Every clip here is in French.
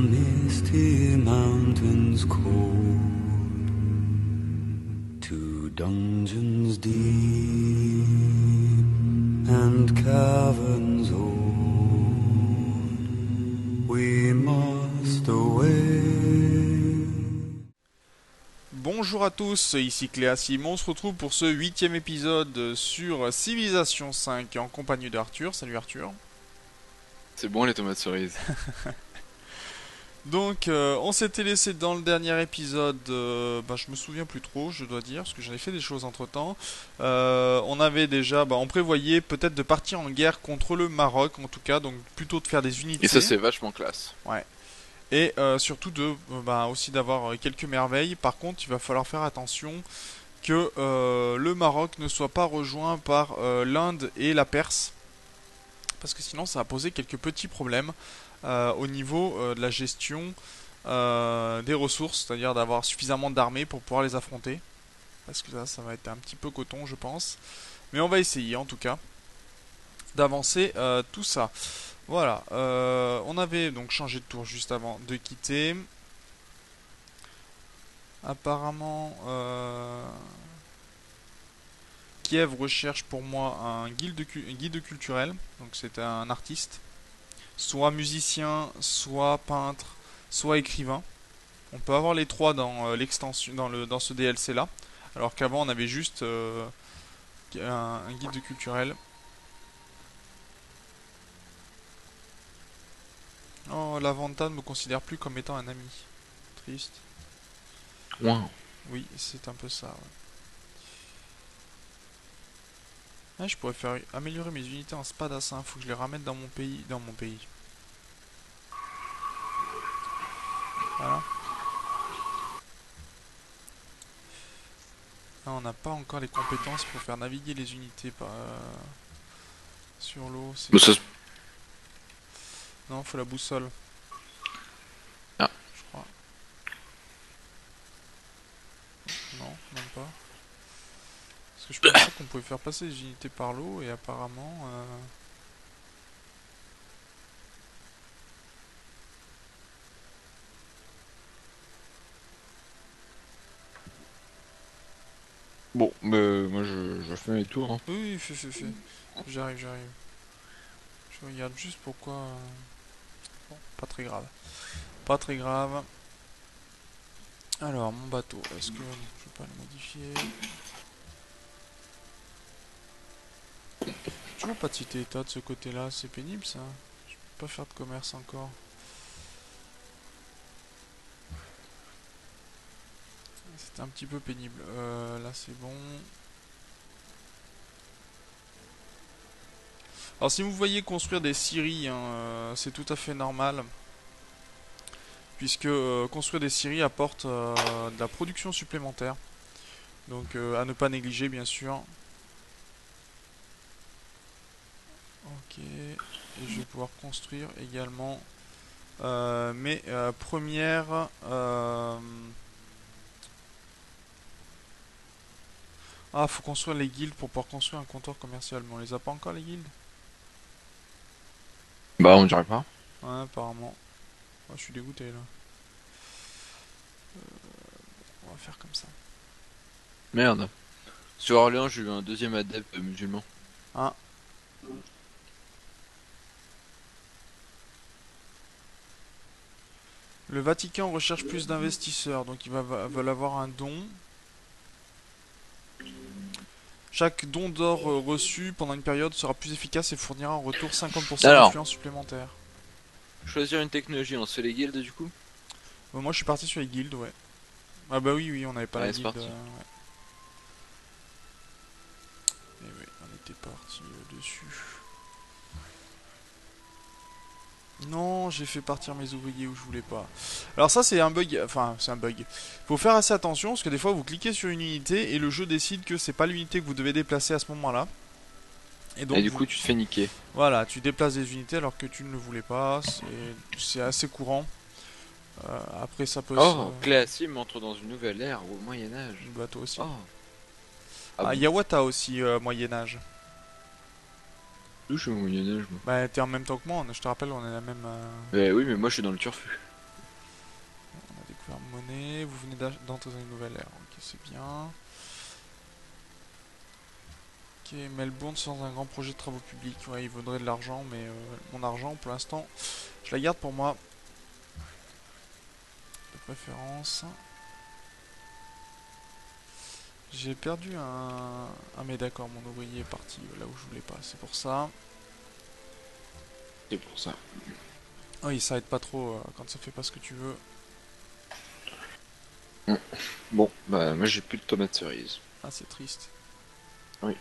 misty mountains cold, to dungeons deep and caverns old, we must away. Bonjour à tous, ici Cléasim, on se retrouve pour ce 8ème épisode sur Civilization 5 en compagnie d'Arthur. Salut Arthur. C'est bon les tomates cerises. Donc on s'était laissé dans le dernier épisode, je me souviens plus trop je dois dire, parce que j'en ai fait des choses entre temps. On avait déjà, on prévoyait peut-être de partir en guerre contre le Maroc en tout cas, donc plutôt de faire des unités. Et ça c'est vachement classe. Ouais. Et surtout de aussi d'avoir quelques merveilles. Par contre, il va falloir faire attention que le Maroc ne soit pas rejoint par l'Inde et la Perse, parce que sinon ça va poser quelques petits problèmes au niveau de la gestion des ressources, c'est-à-dire d'avoir suffisamment d'armées pour pouvoir les affronter. Parce que là, ça va être un petit peu coton, je pense. Mais on va essayer en tout cas d'avancer tout ça. Voilà, on avait donc changé de tour juste avant de quitter. Apparemment, Kiev recherche pour moi un guide culturel. Donc c'est un artiste, soit musicien, soit peintre, soit écrivain. On peut avoir les trois dans l'extension, dans ce DLC là. Alors qu'avant on avait juste un guide culturel. Oh, la Vanta ne me considère plus comme étant un ami. Triste. Wow. Oui, c'est un peu ça. Ouais. Ah, je pourrais faire améliorer mes unités en spadassin. Faut que je les ramène dans mon pays. Voilà. Là, on n'a pas encore les compétences pour faire naviguer les unités sur l'eau. Non, faut la boussole. Ah. Je crois. Non, même pas. Parce que je pensais qu'on pouvait faire passer les unités par l'eau et apparemment... Bon, moi je fais mes tours. Hein. Oui, fais. J'arrive. Je regarde juste pourquoi... Bon, pas très grave. Pas très grave. Alors, mon bateau, est-ce que je vais pas le modifier? Toujours pas de cité état de ce côté-là, c'est pénible ça. Je peux pas faire de commerce encore. C'était un petit peu pénible. Là c'est bon. Alors si vous voyez construire des scieries, hein, c'est tout à fait normal. Puisque construire des scieries apporte de la production supplémentaire. Donc à ne pas négliger bien sûr. Ok, et je vais pouvoir construire également mes premières... Ah, faut construire les guildes pour pouvoir construire un comptoir commercial. Mais on les a pas encore les guildes? Bah on dirait pas. Ouais, apparemment. Oh, je suis dégoûté là. On va faire comme ça. Merde. Sur Orléans j'ai eu un deuxième adepte musulman. Ah. Le Vatican recherche plus d'investisseurs, donc ils veulent avoir un don. Chaque don d'or reçu pendant une période sera plus efficace et fournira en retour 50% d'influence supplémentaire. Choisir une technologie, on se fait les guildes du coup. Moi je suis parti sur les guildes, ouais. Ah bah oui, on n'avait pas la guilde. Parti. Ouais. Et oui, on était parti dessus. Non, j'ai fait partir mes ouvriers où je voulais pas. Alors ça c'est un bug, enfin c'est un bug. Faut faire assez attention parce que des fois vous cliquez sur une unité et le jeu décide que c'est pas l'unité que vous devez déplacer à ce moment-là. Et du coup tu te fais niquer. Voilà, tu déplaces des unités alors que tu ne le voulais pas, c'est assez courant. Après ça peut Cléasim entre dans une nouvelle ère au Moyen-Âge. Bah toi aussi. Oh. Ah, Yawata aussi, Moyen-Âge. D'où je suis au Moyen-Âge moi. Bah t'es en même temps que moi, je te rappelle, on est la même... Oui, mais moi je suis dans le turfu. faire monnaie. Vous venez d'entrer dans une nouvelle ère. Ok, c'est bien. Ok, Melbourne sans un grand projet de travaux publics. Ouais, il vaudrait de l'argent, mais mon argent, pour l'instant, je la garde pour moi. De préférence. J'ai perdu un... Ah mais d'accord, mon ouvrier est parti là où je voulais pas, c'est pour ça. C'est pour ça. Oui, ça aide pas trop quand ça fait pas ce que tu veux. Bon, bah moi j'ai plus de tomates cerises. Ah, c'est triste. Oui.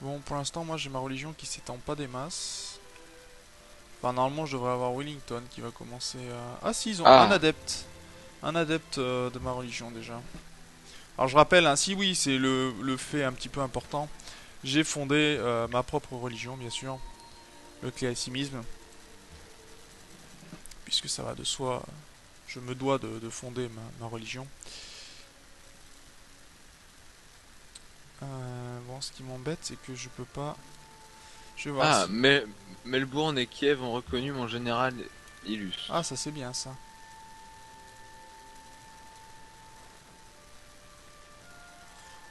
Bon, pour l'instant, moi j'ai ma religion qui s'étend pas des masses. Enfin, normalement, je devrais avoir Wellington qui va commencer à... Ah si, ils ont un Ah, adepte. Un adepte de ma religion déjà. Alors je rappelle, hein, si oui, c'est le fait un petit peu important. J'ai fondé ma propre religion, bien sûr. Le cléassimisme. Puisque ça va de soi, je me dois de fonder ma religion. Bon, ce qui m'embête, c'est que je peux pas... Je vais voir ah, si... mais Melbourne et Kiev ont reconnu mon général Ah, illustre. ça c'est bien ça.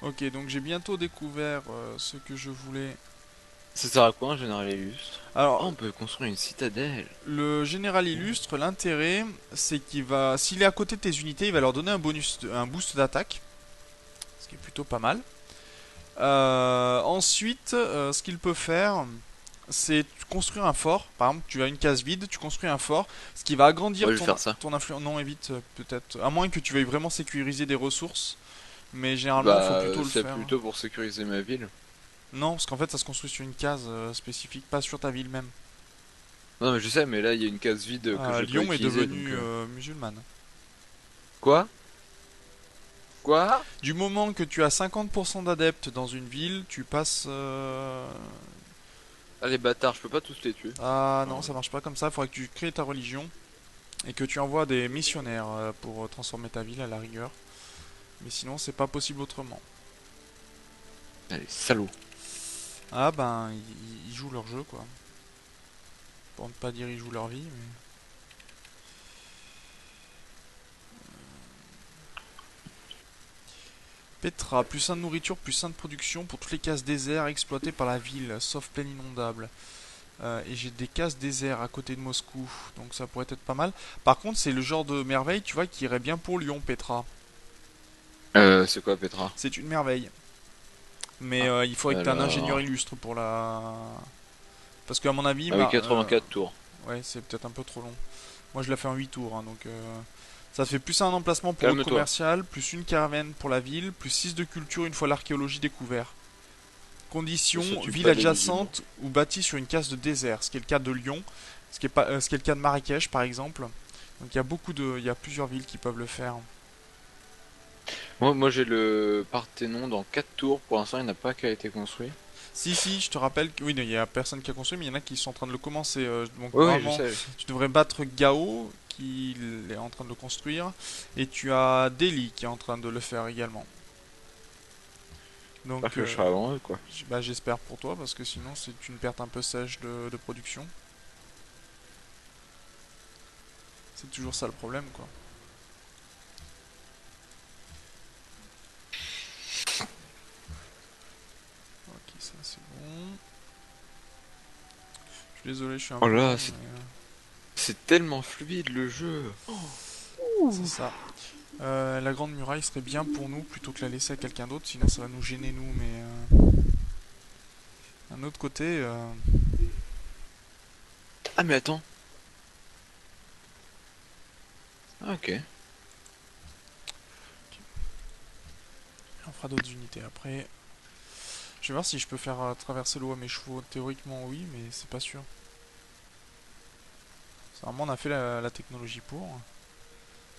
Ok, donc j'ai bientôt découvert ce que je voulais. Ça sert à quoi un général illustre? Oh, Alors, on peut construire une citadelle. le général illustre, l'intérêt, c'est qu'il va... S'il est à côté de tes unités, il va leur donner un bonus, un boost d'attaque. Ce qui est plutôt pas mal. Ensuite, ce qu'il peut faire, c'est construire un fort. Par exemple, tu as une case vide, tu construis un fort, ce qui va agrandir Ouais, je vais faire ça. ton influence. Non, évite peut-être. À moins que tu veuilles vraiment sécuriser des ressources. Mais généralement, il faut Bah, plutôt le c'est faire. plutôt pour sécuriser ma ville. Non, parce qu'en fait, ça se construit sur une case spécifique, pas sur ta ville même. Non, mais je sais, mais là, il y a une case vide que je vais pas Lyon est utiliser, donc... devenue musulmane. Quoi? Quoi? Du moment que tu as 50% d'adeptes dans une ville, tu passes... Ah, les bâtards, je peux pas tous les tuer. Ah non, Enfin, ça marche pas comme ça. Il faudrait que tu crées ta religion et que tu envoies des missionnaires pour transformer ta ville à la rigueur. Mais sinon, c'est pas possible autrement. allez, salaud. Ah ben, ils jouent leur jeu quoi. Pour ne pas dire ils jouent leur vie, mais... Petra, plus 1 de nourriture, plus 1 de production pour toutes les cases déserts exploitées par la ville, sauf plaine inondable. Et j'ai des cases déserts à côté de Moscou, donc ça pourrait être pas mal. Par contre, c'est le genre de merveille, tu vois, qui irait bien pour Lyon, Petra. C'est quoi, Petra? C'est une merveille. Mais Ah, il faudrait que tu aies un ingénieur alors... illustre pour la... Parce qu'à mon avis, Ah oui, 84 tours. ouais, c'est peut-être un peu trop long. Moi, je l'ai fait en 8 tours, hein, donc... Ça fait plus un emplacement pour route Calme-toi. commerciale, plus une caravane pour la ville, plus 6 de culture une fois l'archéologie découvert. Ne Condition, sont-tu ville pas des musulmans? adjacente ou bâtie sur une case de désert, ce qui est le cas de Lyon, ce qui est le cas de Marrakech par exemple. Donc il y a plusieurs villes qui peuvent le faire. Moi j'ai le Parthénon dans 4 tours. Pour l'instant, il n'a pas qu'à été construit. Si, si, je te rappelle que oui, il y a personne qui a construit, mais il y en a qui sont en train de le commencer. Donc Oui, oui, je normalement, sais. tu devrais battre Gao, qui est en train de le construire, et tu as Delhi qui est en train de le faire également. J'espère Donc que je serai avant eux, quoi. bah, j'espère pour toi, parce que sinon c'est une perte un peu sèche de production. C'est toujours ça le problème, quoi. Ok, ça c'est bon. Je suis désolé, je suis un Oh peu là, long, c'est tellement fluide le jeu. c'est ça. La grande muraille serait bien pour nous plutôt que la laisser à quelqu'un d'autre, sinon ça va nous gêner nous, mais d'un autre côté, Ah, mais attends. Ah, ok. on fera d'autres unités après. Je vais voir si je peux faire traverser l'eau à mes chevaux. Théoriquement oui, mais c'est pas sûr. Vraiment on a fait la technologie pour.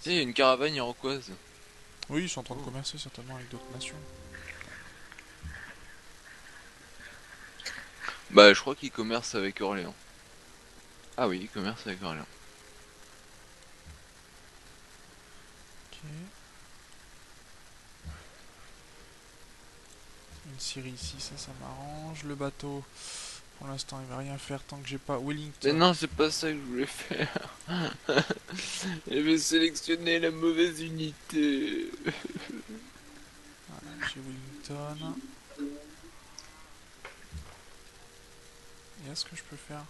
Tu sais, il y a une caravane iroquoise. Oui, ils sont en train de Oh. commercer certainement avec d'autres nations. Bah, je crois qu'ils commercent avec Orléans. Ah oui, ils commercent avec Orléans. Ok. Une scierie ici, ça m'arrange. Le bateau, Pour l'instant, il va rien faire tant que j'ai pas Mais Wellington. non, c'est pas ça que je voulais faire. Je vais sélectionner la mauvaise unité. Voilà, j'ai Wellington. Et est-ce que je peux faire...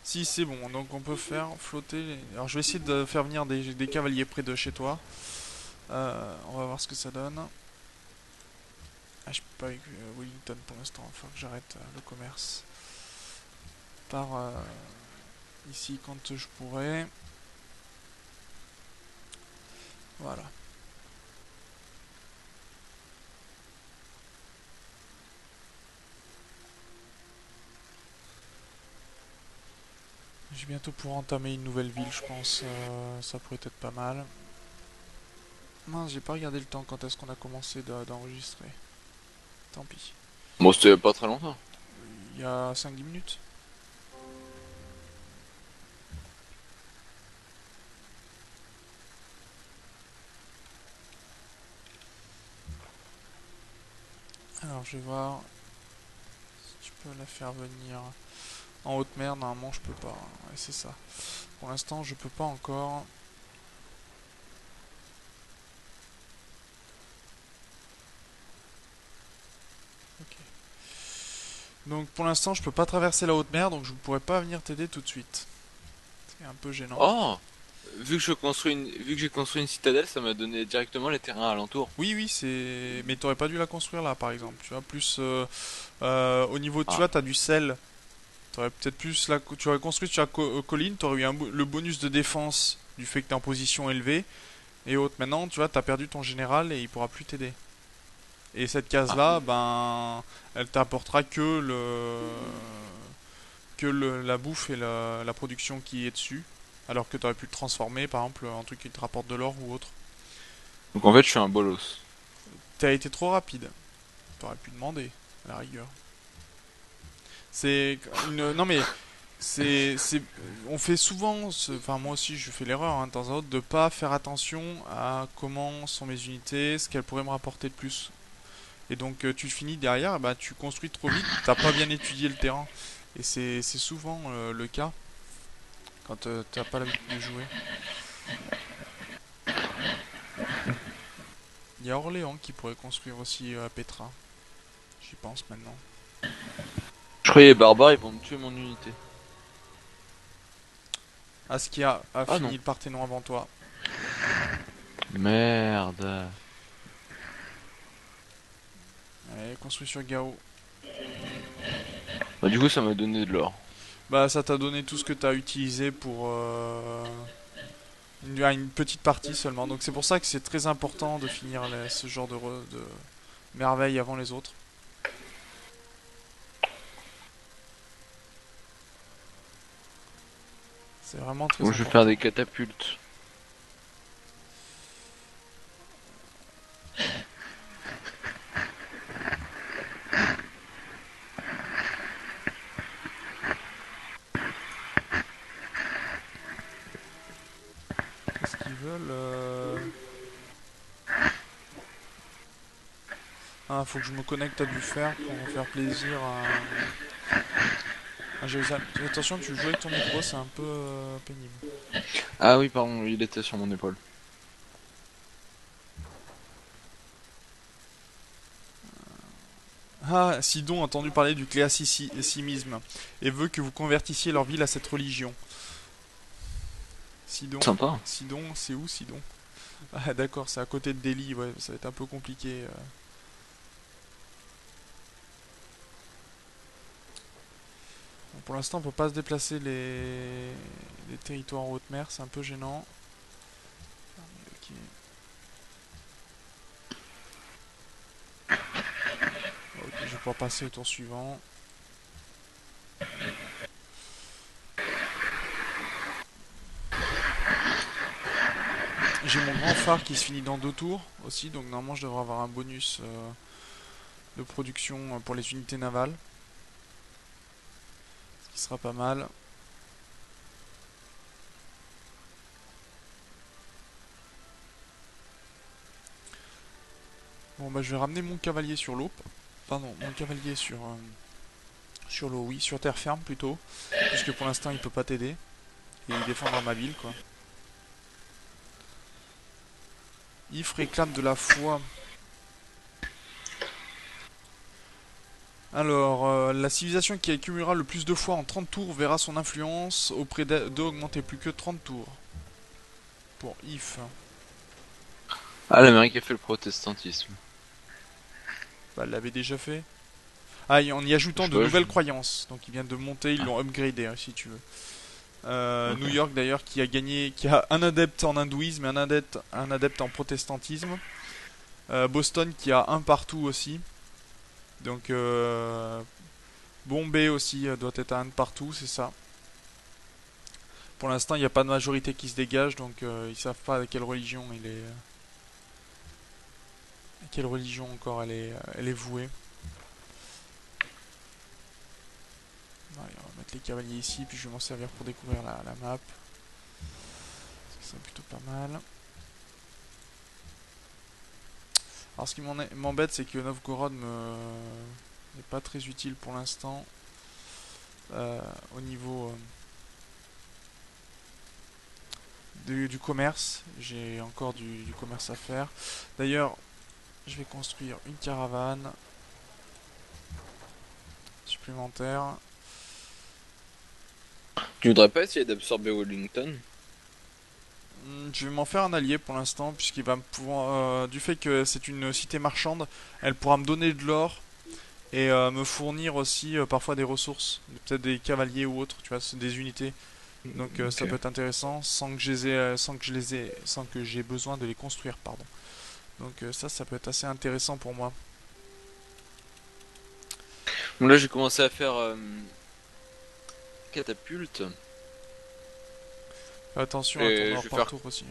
Si, c'est bon. Donc on peut faire flotter... Alors je vais essayer de faire venir des cavaliers près de chez toi. On va voir ce que ça donne. Ah, je peux pas avec Wellington pour l'instant. Il faut que j'arrête le commerce. Par ici quand je pourrai. Voilà. Je vais bientôt pouvoir entamer une nouvelle ville, je pense. Ça pourrait être pas mal. Mince, j'ai pas regardé le temps quand est-ce qu'on a commencé d'enregistrer. Tant pis. Bon, c'était pas très longtemps. Il y a 5-10 minutes. Alors je vais voir si je peux la faire venir en haute mer. Normalement je peux pas. Ouais, c'est ça. Pour l'instant je peux pas encore. Ok. Donc pour l'instant je peux pas traverser la haute mer, donc je ne pourrais pas venir t'aider tout de suite. C'est un peu gênant. Oh! Vu que j'ai construit une citadelle, ça m'a donné directement les terrains alentours. Oui, oui, c'est. Mais t'aurais pas dû la construire là, par exemple. Tu vois, plus au niveau, tu Ah. vois, t'as du sel. T'aurais peut-être plus la. Tu aurais construit sur la colline, t'aurais eu le bonus de défense du fait que t'es en position élevée et autres. Maintenant, tu vois, t'as perdu ton général et il pourra plus t'aider. Et cette Ah. case-là, ben, elle t'apportera la bouffe et la production qui est dessus. Alors que t'aurais pu le transformer, par exemple, en truc qui te rapporte de l'or ou autre. Donc en fait, je suis un bolos. T'as été trop rapide. T'aurais pu demander, à la rigueur. C'est une... Non mais on fait souvent, enfin moi aussi je fais l'erreur hein, de temps en temps de pas faire attention à comment sont mes unités, ce qu'elles pourraient me rapporter de plus. Et donc tu finis derrière, bah tu construis trop vite, t'as pas bien étudié le terrain. Et c'est souvent le cas quand t'as pas l'habitude de jouer. Il y a Orléans qui pourrait construire aussi à Petra. J'y pense maintenant. Je croyais les barbares, ils vont me tuer mon unité. Askia a Ah fini non. le Parthénon avant toi. Merde. Allez, construit sur Gao. Bah, du coup, ça m'a donné de l'or. Bah ça t'a donné tout ce que t'as utilisé pour une petite partie seulement. Donc c'est pour ça que c'est très important de finir ce genre de merveilles avant les autres. C'est vraiment très Donc je vais faire important. des catapultes. Qu'est-ce qu'ils veulent Ah, faut que je me connecte à du fer pour faire plaisir à Jérusalem. Attention, tu joues avec ton micro, c'est un peu pénible. Ah oui, pardon, il était sur mon épaule. Ah, Sidon a entendu parler du cléassimisme et veut que vous convertissiez leur ville à cette religion. Sidon. Sympa. Sidon, c'est où Sidon? Ah d'accord, c'est à côté de Delhi, ouais, ça va être un peu compliqué. Bon, pour l'instant, on peut pas se déplacer les territoires en haute mer, c'est un peu gênant. Ah, mais ok. Ok, je vais pouvoir passer au tour suivant. J'ai mon grand phare qui se finit dans 2 tours aussi, donc normalement je devrais avoir un bonus de production pour les unités navales. Ce qui sera pas mal. Bon bah je vais ramener mon cavalier sur l'eau. Pardon, mon cavalier sur Sur l'eau, oui, sur terre ferme plutôt. Puisque pour l'instant il peut pas t'aider. Et il défendra ma ville quoi. If réclame de la foi. Alors, la civilisation qui accumulera le plus de foi en 30 tours verra son influence auprès d'eux augmenter plus que 30 tours. Pour If. Ah, l'Amérique a fait le protestantisme. Bah, elle l'avait déjà fait. Ah, et en y ajoutant Je de sais pas, nouvelles croyances. Donc il vient de monter, ils l'ont upgradé si tu veux. Ok. New York d'ailleurs qui a gagné, qui a un adepte en hindouisme et un adepte en protestantisme. Boston qui a un partout aussi. Donc Bombay aussi doit être à un partout, c'est ça. Pour l'instant, il n'y a pas de majorité qui se dégage, donc ils savent pas à quelle religion il est. À quelle religion encore elle est vouée. Allez, on va mettre les cavaliers ici, puis je vais m'en servir pour découvrir la map. Ça serait plutôt pas mal. Alors ce qui m'embête, c'est que Novgorod n'est pas très utile pour l'instant. Au niveau du commerce. J'ai encore du commerce à faire. D'ailleurs, je vais construire une caravane supplémentaire. Tu voudrais pas essayer d'absorber Wellington? Je vais m'en faire un allié pour l'instant, puisqu'il va me pouvoir, du fait que c'est une cité marchande, elle pourra me donner de l'or et me fournir aussi parfois des ressources, peut-être des cavaliers ou autres, tu vois, c'est des unités. Donc ça Ok. peut être intéressant sans que je les ai, sans que j'ai besoin de les construire, pardon. Donc ça peut être assez intéressant pour moi. Bon, là, j'ai commencé à faire catapulte. Fais attention à ton Et je or vais par faire. tour aussi.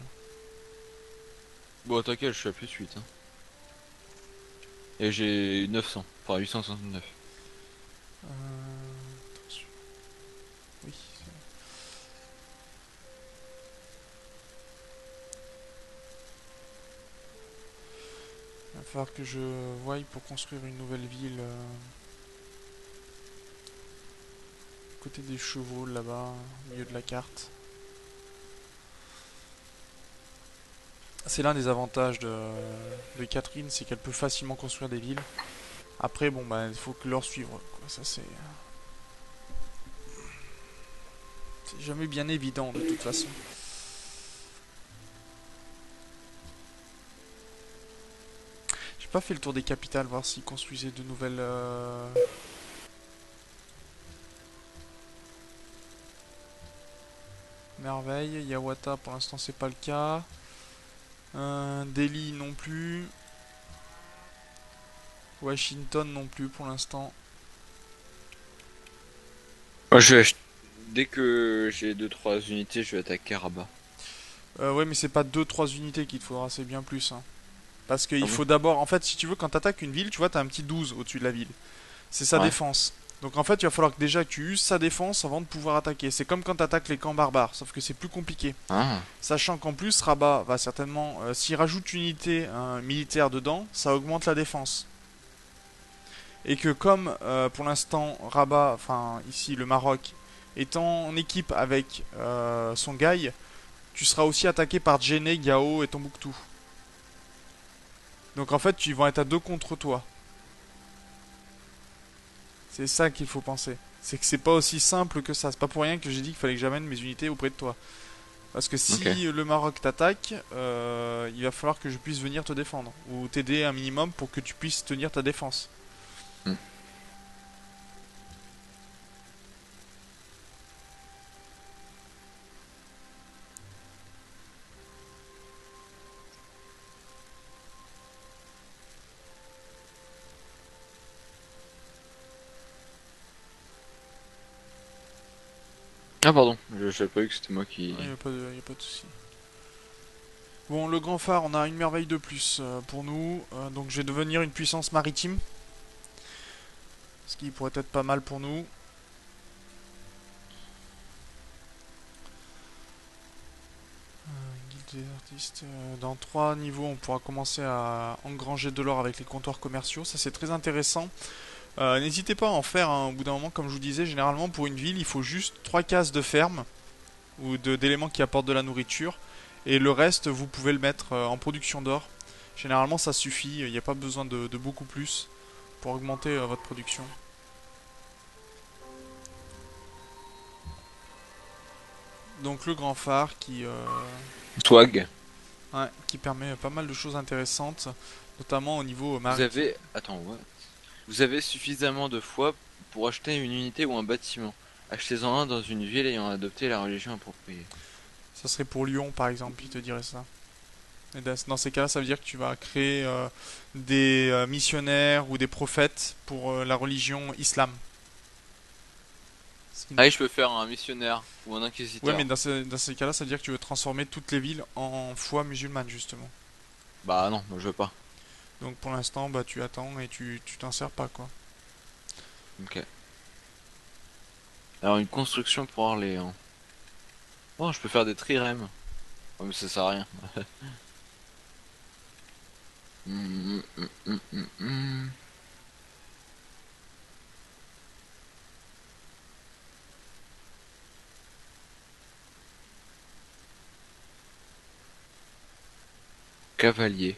Bon, t'inquiète, je suis à plus 8. Hein. Et j'ai 900. Enfin, 869. Attention. Oui. Il va falloir que je voie pour construire une nouvelle ville. Côté des chevaux là-bas, au milieu de la carte. C'est l'un des avantages de Catherine, c'est qu'elle peut facilement construire des villes. Après, bon, bah, il faut que l'or suive, quoi. Ça, c'est jamais bien évident, de toute façon. J'ai pas fait le tour des capitales, voir s'ils construisaient de nouvelles... merveilles. Yawata, pour l'instant, c'est pas le cas. Delhi, non plus. Washington, non plus, pour l'instant. Moi, je vais dès que j'ai 2-3 unités, je vais attaquer Rabat. Ouais, mais c'est pas deux trois unités qu'il te faudra, c'est bien plus, hein. Parce Ah qu'il bon? faut d'abord, en fait, si tu veux, quand t'attaques une ville, tu vois, t'as un petit 12 au-dessus de la ville. C'est sa Ouais. défense. Donc en fait, il va falloir que déjà que tu uses sa défense avant de pouvoir attaquer. C'est comme quand t'attaques les camps barbares, sauf que c'est plus compliqué. Ah. Sachant qu'en plus, Rabat va certainement, s'il rajoute une unité militaire dedans, ça augmente la défense. Et que comme pour l'instant, Rabat, enfin ici le Maroc, est en équipe avec son Gaï, tu seras aussi attaqué par Djenné, Gao et Tombouctou. Donc en fait, ils vont être à deux contre toi. C'est ça qu'il faut penser. C'est que c'est pas aussi simple que ça. C'est pas pour rien que j'ai dit qu'il fallait que j'amène mes unités auprès de toi. Parce que Ok. si le Maroc t'attaque, il va falloir que je puisse venir te défendre. Ou t'aider un minimum pour que tu puisses tenir ta défense. Hmm. Ah, pardon. Je savais pas vu que c'était moi qui. Il n'y a, y a pas de souci. Bon, le grand phare, on a une merveille de plus pour nous. Donc je vais devenir une puissance maritime. Ce qui pourrait être pas mal pour nous. Guilde des artistes. Dans 3 niveaux, on pourra commencer à engranger de l'or avec les comptoirs commerciaux. Ça, c'est très intéressant. N'hésitez pas à en faire hein, au bout d'un moment, comme je vous disais, généralement pour une ville, il faut juste 3 cases de ferme ou d'éléments qui apportent de la nourriture, et le reste, vous pouvez le mettre en production d'or. Généralement, ça suffit, il n'y a pas besoin de beaucoup plus pour augmenter votre production. Donc le grand phare Swag. ouais, qui permet pas mal de choses intéressantes, notamment au niveau Vous maritime. avez... Attends, what? Vous avez suffisamment de foi pour acheter une unité ou un bâtiment. Achetez-en un dans une ville ayant adopté la religion appropriée. Ça serait pour Lyon, par exemple, il te dirait ça. Et dans ces cas-là, ça veut dire que tu vas créer des missionnaires ou des prophètes pour la religion islam. Ce qui Ah oui, je peux faire un missionnaire ou un Ouais, inquisiteur. mais dans ces cas-là, ça veut dire que tu veux transformer toutes les villes en foi musulmane, justement. Bah non, moi je veux pas. Donc pour l'instant, bah tu attends et tu t'en sers pas, quoi. Ok. Alors une construction pour Orléans. Oh, je peux faire des trirèmes. Oh, mais ça sert à rien. Hum, hum, hum, hum, hum. Cavalier.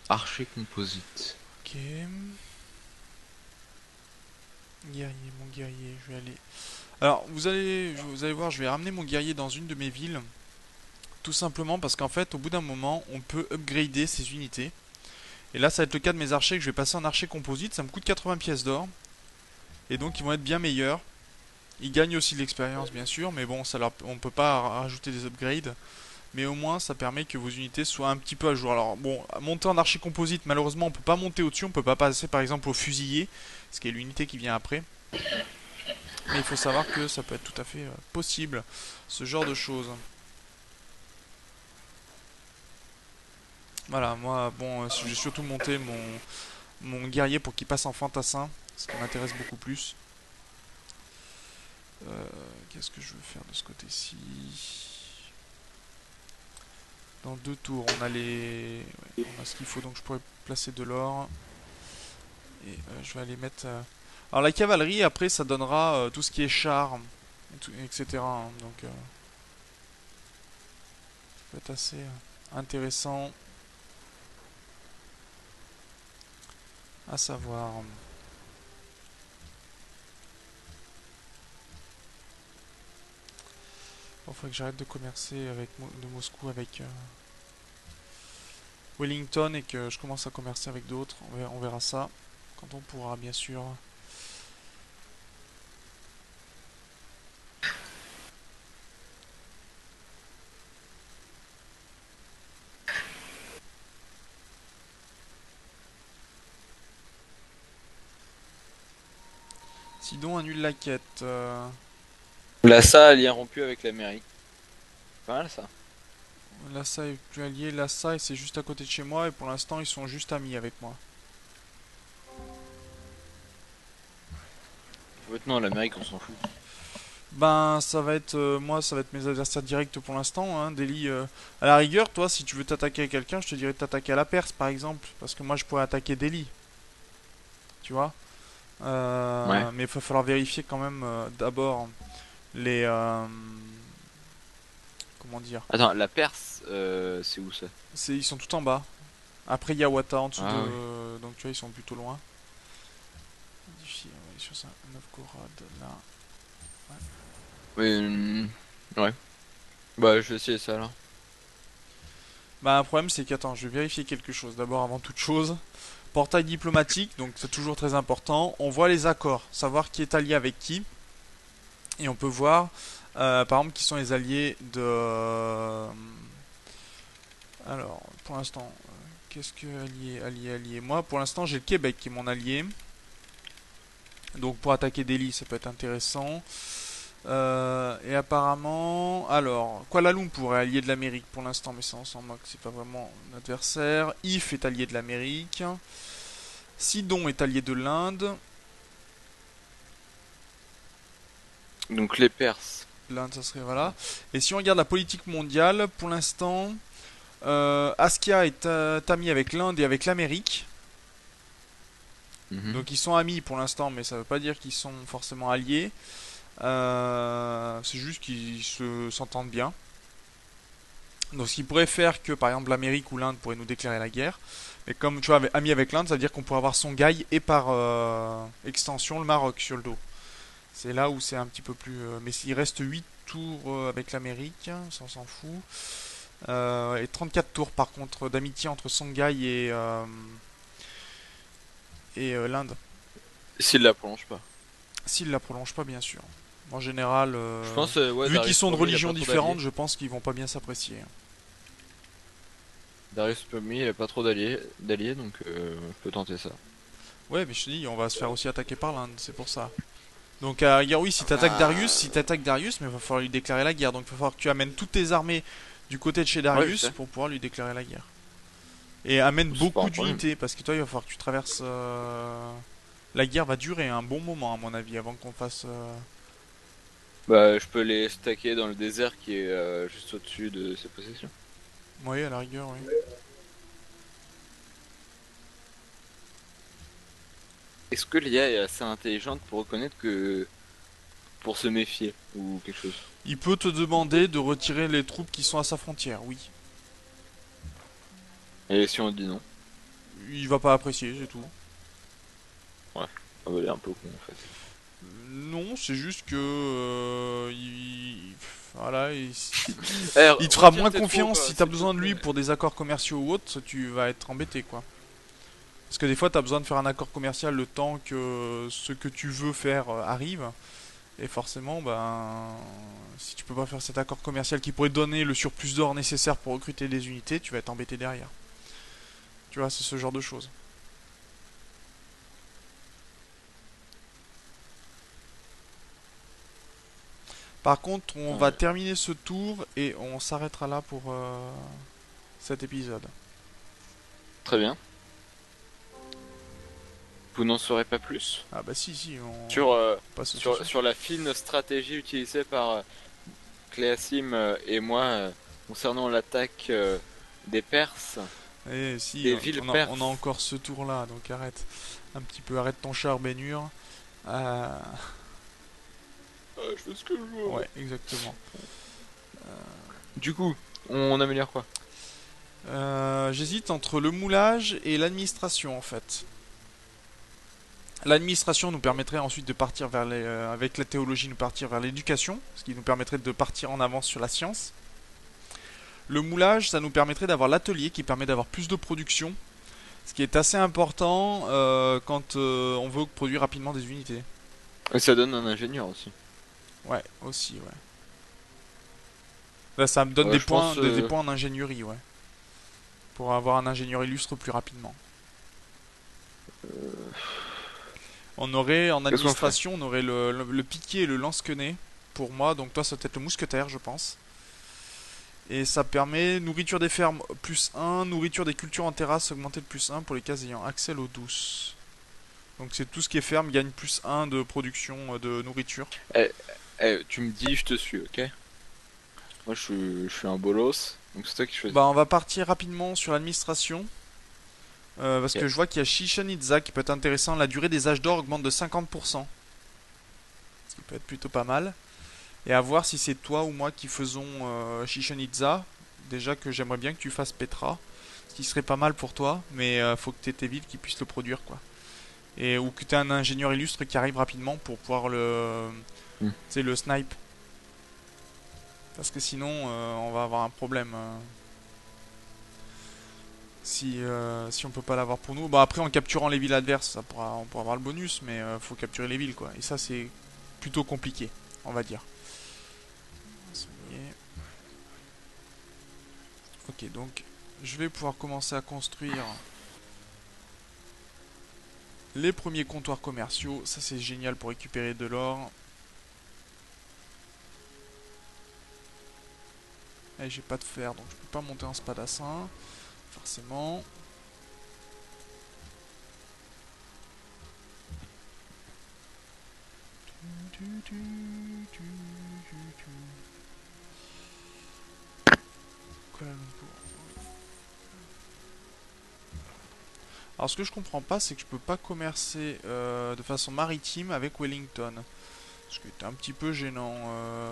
Archer composite. Ok. Guerrier, mon guerrier, je vais aller. Alors, vous allez voir, je vais ramener mon guerrier dans une de mes villes. Tout simplement parce qu'en fait, au bout d'un moment, on peut upgrader ses unités. Et là, ça va être le cas de mes archers que je vais passer en archer composite. Ça me coûte 80 pièces d'or. Et donc, ils vont être bien meilleurs. Ils gagnent aussi de l'expérience, bien sûr. Mais bon, on peut pas rajouter des upgrades. Mais au moins, ça permet que vos unités soient un petit peu à jour. Alors, bon, monter en archer composite, malheureusement, on peut pas monter au-dessus. On peut pas passer, par exemple, au fusilier. Ce qui est l'unité qui vient après. Mais il faut savoir que ça peut être tout à fait possible. Ce genre de choses. Voilà, moi, bon, j'ai surtout monté mon guerrier pour qu'il passe en fantassin, ce qui m'intéresse beaucoup plus. Euh, Qu'est-ce que je veux faire de ce côté-ci? Dans 2 tours, ouais, on a ce qu'il faut, donc je pourrais placer de l'or. Et je vais aller mettre... Alors la cavalerie, après, ça donnera tout ce qui est char, etc. hein, donc, ça peut être assez intéressant à savoir. Il faudrait que j'arrête de commercer de Moscou avec Wellington et que je commence à commercer avec d'autres. On verra ça quand on pourra, bien sûr. Sidon annule la quête. Lassa a lien rompu avec l'Amérique. Pas mal ça. Lassa est plus allié. Lassa, et c'est juste à côté de chez moi et pour l'instant, ils sont juste amis avec moi. En fait, non, l'Amérique on s'en fout. Ben, ça va être moi, ça va être mes adversaires directs pour l'instant. Hein. Delhi, à la rigueur, toi, si tu veux t'attaquer à quelqu'un, je te dirais de t'attaquer à la Perse, par exemple, parce que moi, je pourrais attaquer Delhi, tu vois. Ouais. Mais il va falloir vérifier quand même d'abord les comment dire. Attends, la Perse, c'est où ça? Ils sont tout en bas. Après, il y a Wata en dessous Ah oui. de. Donc, tu vois, ils sont plutôt loin. Modifier, on va aller sur ça. Novgorod, là. Ouais. Oui, ouais. Bah, je vais essayer ça là. Bah, un problème, c'est qu'attends, je vais vérifier quelque chose d'abord avant toute chose. Portail diplomatique, donc c'est toujours très important. On voit les accords, savoir qui est allié avec qui. Et on peut voir, par exemple, qui sont les alliés de. Alors, pour l'instant, qu'est-ce que allié? Moi, pour l'instant, j'ai le Québec qui est mon allié. Donc, pour attaquer Delhi, ça peut être intéressant. Et apparemment, alors, Kuala Lumpur est allié de l'Amérique pour l'instant, mais ça, on s'en moque, c'est pas vraiment un adversaire. If est allié de l'Amérique. Sidon est allié de l'Inde. Donc les Perses. L'Inde, ça serait voilà. Et si on regarde la politique mondiale, pour l'instant, Askia est ami avec l'Inde et avec l'Amérique. Mhm. Donc ils sont amis pour l'instant, mais ça veut pas dire qu'ils sont forcément alliés. C'est juste qu'ils s'entendent bien. Donc ce qui pourrait faire que par exemple l'Amérique ou l'Inde pourrait nous déclarer la guerre. Mais comme tu vois, ami avec l'Inde, ça veut dire qu'on pourrait avoir Songhai et par extension le Maroc sur le dos. C'est là où c'est un petit peu plus... mais il reste 8 tours avec l'Amérique, ça on s'en fout. Et 34 tours par contre d'amitié entre Songhai et l'Inde. S'il la prolonge pas. S'ils la prolongent pas bien sûr. En général, Je pense, ouais, vu qu'ils Darius sont de Premier, il a pas religions trop différentes, d'alliés. je pense qu'ils vont pas bien s'apprécier. Darius Premier, il a pas trop d'alliés, donc je peux tenter ça. Ouais, mais je te dis, on va se faire aussi attaquer par l'Inde, c'est pour ça. Donc à la guerre, oui, si t'attaques Darius, mais il va falloir lui déclarer la guerre. Donc il va falloir que tu amènes toutes tes armées du côté de chez Ouais, je Darius sais. pour pouvoir lui déclarer la guerre. Et amène C'est pas beaucoup un problème. d'unités, parce que toi, il va falloir que tu traverses... La guerre va durer un bon moment, à mon avis, avant qu'on fasse... Bah, je peux les stacker dans le désert qui est juste au-dessus de ses possessions. Oui, à la rigueur, oui. Est-ce que l'IA est assez intelligente pour reconnaître que... pour se méfier ou quelque chose? Il peut te demander de retirer les troupes qui sont à sa frontière, oui. Et si on dit non? Il va pas apprécier, c'est tout. Ouais, ça va l'air un peu con en fait. Non, c'est juste que... voilà, Eh, il te fera retire moins tes confiance troupes, si t'as s'il te besoin de lui plaît. pour des accords commerciaux ou autres, tu vas être embêté, quoi. Parce que des fois, t'as besoin de faire un accord commercial le temps que ce que tu veux faire arrive. Et forcément, ben, si tu peux pas faire cet accord commercial qui pourrait te donner le surplus d'or nécessaire pour recruter des unités, tu vas être embêté derrière. Tu vois, c'est ce genre de choses. Par contre, on va Ouais. terminer ce tour et on s'arrêtera là pour cet épisode. Très bien. Vous n'en saurez pas plus Ah bah si, on sur, passe au sujet. sur la fine stratégie utilisée par Cléasim et moi concernant l'attaque des Perses, Eh si, des villes on a perses. encore ce tour-là, donc arrête. Un petit peu, arrête ton char, Bénur. Euh, Je fais ce que je veux. ouais, exactement. Du coup, on améliore quoi? J'hésite entre le moulage et l'administration en fait. L'administration nous permettrait ensuite de partir vers les, avec la théologie, nous partir vers l'éducation, ce qui nous permettrait de partir en avance sur la science. Le moulage, ça nous permettrait d'avoir l'atelier qui permet d'avoir plus de production, ce qui est assez important quand on veut produire rapidement des unités. Et ça donne un ingénieur aussi. Ouais, aussi, ouais. Là, ça me donne Ouais, je pense. des points en ingénierie, ouais. Pour avoir un ingénieur illustre plus rapidement. On aurait, en Qu'est-ce qu'on fait? administration, on aurait le piquier et le lance-quenet. Pour moi, donc toi, ça peut être le mousquetaire, je pense. Et ça permet nourriture des fermes plus 1, nourriture des cultures en terrasse augmentée de plus 1 pour les cases ayant accès à l'eau douce. Donc c'est tout ce qui est ferme gagne plus 1 de production de nourriture. Eh, tu me dis, je te suis, ok? Moi, je suis un bolos, donc c'est toi qui choisis. Bah on va partir rapidement sur l'administration. Parce Ok. que je vois qu'il y a Chichen Itza qui peut être intéressant. La durée des âges d'or augmente de 50%. Ce qui peut être plutôt pas mal. Et à voir si c'est toi ou moi qui faisons Chichen Itza. Déjà que j'aimerais bien que tu fasses Petra. Ce qui serait pas mal pour toi. Mais faut que tu aies tes villes qui puissent le produire quoi. Et ou que tu aies un ingénieur illustre qui arrive rapidement pour pouvoir le, Hmm. tu sais, le snipe. Parce que sinon on va avoir un problème. Si on peut pas l'avoir pour nous. Bah après en capturant les villes adverses, on pourra avoir le bonus, mais faut capturer les villes quoi. Et ça c'est plutôt compliqué, on va dire. Ok, donc je vais pouvoir commencer à construire les premiers comptoirs commerciaux. Ça c'est génial pour récupérer de l'or. Et j'ai pas de fer, donc je peux pas monter en spadassin, forcément. Kuala Lumpur. Alors ce que je comprends pas, c'est que je peux pas commercer de façon maritime avec Wellington. Ce qui est un petit peu gênant.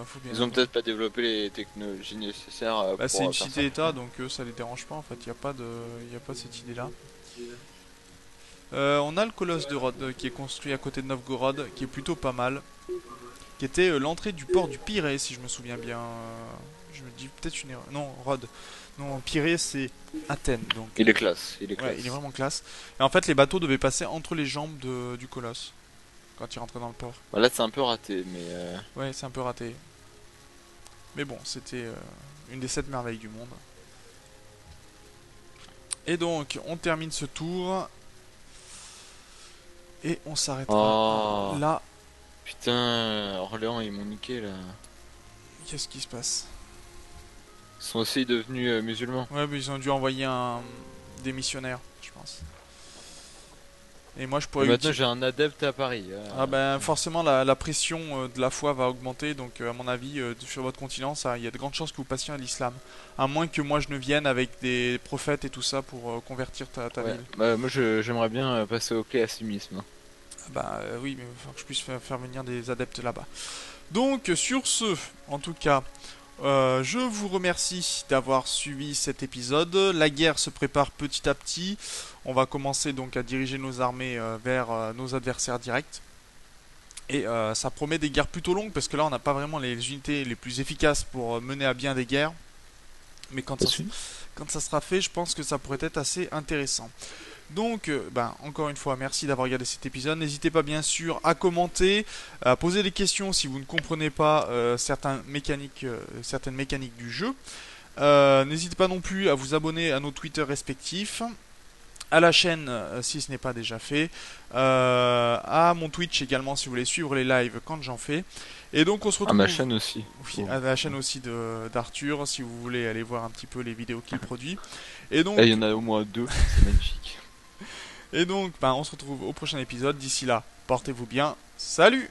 Faut bien Ils ont avouer. peut-être pas développé les technologies nécessaires Bah, c'est pour une faire ça. cité-État, donc ça les dérange pas en fait. Y a pas cette idée-là. On a le colosse de Rhodes qui est construit à côté de Novgorod, qui est plutôt pas mal. Qui était l'entrée du port du Pirée, si je me souviens bien. Je me dis peut-être une erreur. Non, Rhodes. Non, Pirée c'est Athènes, donc. Il est classe, il est Ouais, classe. il est vraiment classe. Et en fait, les bateaux devaient passer entre les jambes du colosse quand ils rentraient dans le port. Bah, là, c'est un peu raté, mais Ouais, c'est un peu raté. Mais bon, c'était une des 7 merveilles du monde. Et donc, on termine ce tour. Et on s'arrêtera oh là. putain, Orléans ils m'ont niqué là. Qu'est-ce qui se passe? Ils sont aussi devenus musulmans. Ouais, mais ils ont dû envoyer des missionnaires, je pense. Et moi, je Et pourrais maintenant utiliser. j'ai un adepte à Paris. Ah ben forcément la pression de la foi va augmenter, donc à mon avis sur votre continent il y a de grandes chances que vous passiez à l'islam. À moins que moi je ne vienne avec des prophètes et tout ça pour convertir ta Ouais. ville. Bah, moi j'aimerais bien passer au classimisme. Ah bah oui, mais il faut que je puisse faire venir des adeptes là-bas. Donc sur ce, en tout cas, je vous remercie d'avoir suivi cet épisode. La guerre se prépare petit à petit. On va commencer donc à diriger nos armées vers nos adversaires directs. Et ça promet des guerres plutôt longues parce que là on n'a pas vraiment les unités les plus efficaces pour mener à bien des guerres. Mais quand ça sera fait, je pense que ça pourrait être assez intéressant. Donc, encore une fois, merci d'avoir regardé cet épisode. N'hésitez pas bien sûr à commenter, à poser des questions si vous ne comprenez pas certaines mécaniques du jeu. N'hésitez pas non plus à vous abonner à nos Twitter respectifs, à la chaîne si ce n'est pas déjà fait, à mon Twitch également si vous voulez suivre les lives quand j'en fais. Et donc on se À retrouve ma chaîne aussi. oui, Oh. à la chaîne aussi d'Arthur si vous voulez aller voir un petit peu les vidéos qu'il produit. Et donc, Et il y en a au moins deux, c'est magnifique. on se retrouve au prochain épisode. D'ici là, portez-vous bien. Salut!